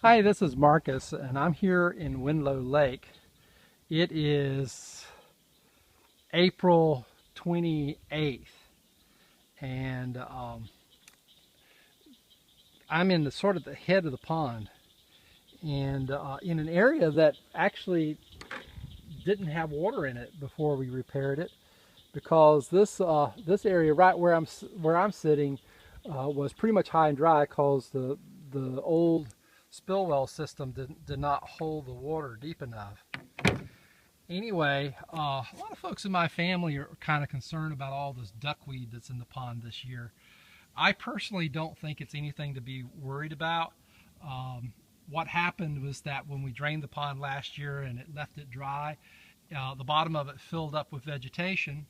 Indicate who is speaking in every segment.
Speaker 1: Hi, this is Marcus, and I'm here in Winlo Lake. It is April 28th, and I'm in the sort of the head of the pond, and in an area that actually didn't have water in it before we repaired it, because this area right where I'm sitting was pretty much high and dry because the old spill well system did not hold the water deep enough. Anyway, a lot of folks in my family are kind of concerned about all this duckweed that's in the pond this year. I personally don't think it's anything to be worried about. What happened was that when we drained the pond last year and it left it dry, the bottom of it filled up with vegetation,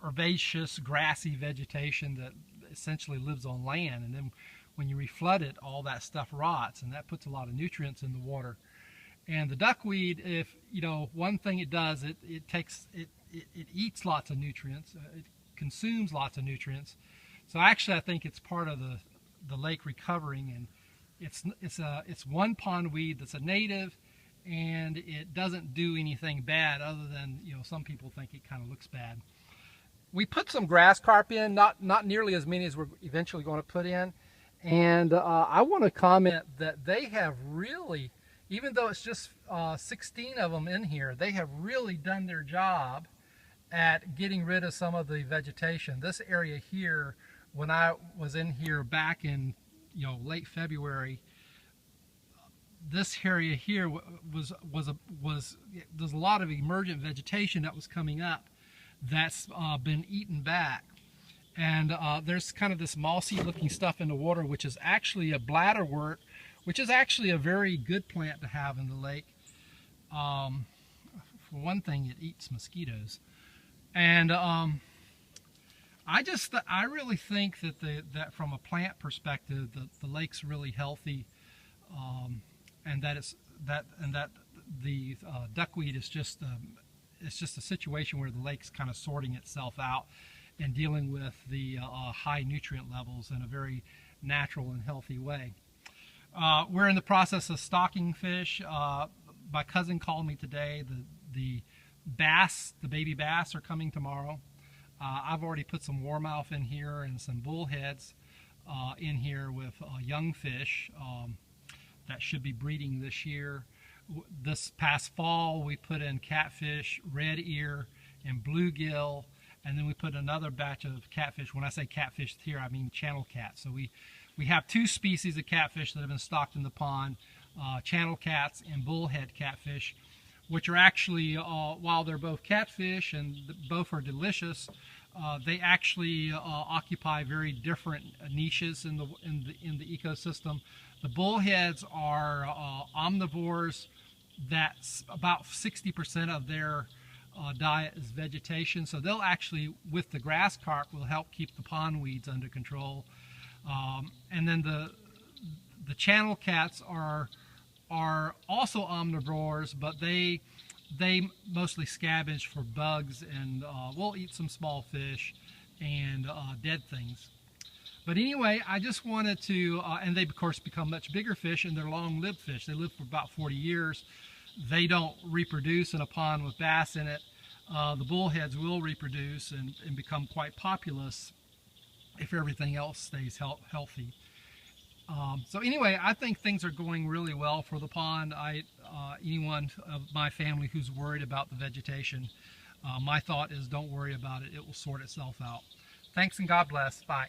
Speaker 1: herbaceous, grassy vegetation that essentially lives on land. And then when you reflood it, all that stuff rots, and that puts a lot of nutrients in the water. And the duckweed, if you know, one thing it does, it eats lots of nutrients, it consumes lots of nutrients. So actually, I think it's part of the lake recovering, and it's one pondweed that's a native, and it doesn't do anything bad other than, you know, some people think it kind of looks bad. We put some grass carp in, not nearly as many as we're eventually going to put in, and I want to comment that they have really, even though it's just 16 of them in here, they have really done their job at getting rid of some of the vegetation. This area here, when I was in here back in, you know, late February, this area here there's a lot of emergent vegetation that was coming up that's been eaten back. And there's kind of this mossy looking stuff in the water, which is actually a bladderwort, which is actually a very good plant to have in the lake. For one thing, it eats mosquitoes. And I really think that from a plant perspective, the lake's really healthy, and that the duckweed is just it's just a situation where the lake's kind of sorting itself out and dealing with the high nutrient levels in a very natural and healthy way. We're in the process of stocking fish. My cousin called me today. The bass, the baby bass, are coming tomorrow. I've already put some warmouth in here and some bullheads in here with young fish that should be breeding this year. This past fall, we put in catfish, red ear, and bluegill, and then we put another batch of catfish. When I say catfish here, I mean channel cat. So we have two species of catfish that have been stocked in the pond, channel cats and bullhead catfish, which are actually, while they're both catfish and both are delicious, they actually occupy very different niches in the ecosystem. The bullheads are omnivores. That's about 60% of their diet is vegetation. So they'll actually, with the grass carp, will help keep the pond weeds under control. And then the channel cats are also omnivores, but they mostly scavenge for bugs, and will eat some small fish and dead things. But anyway, I just wanted to, and they of course become much bigger fish, and they're long-lived fish. They live for about 40 years. They don't reproduce in a pond with bass in it. The bullheads will reproduce and become quite populous if everything else stays healthy. So anyway, I think things are going really well for the pond. Anyone of my family who's worried about the vegetation, my thought is don't worry about it. It will sort itself out. Thanks and God bless. Bye.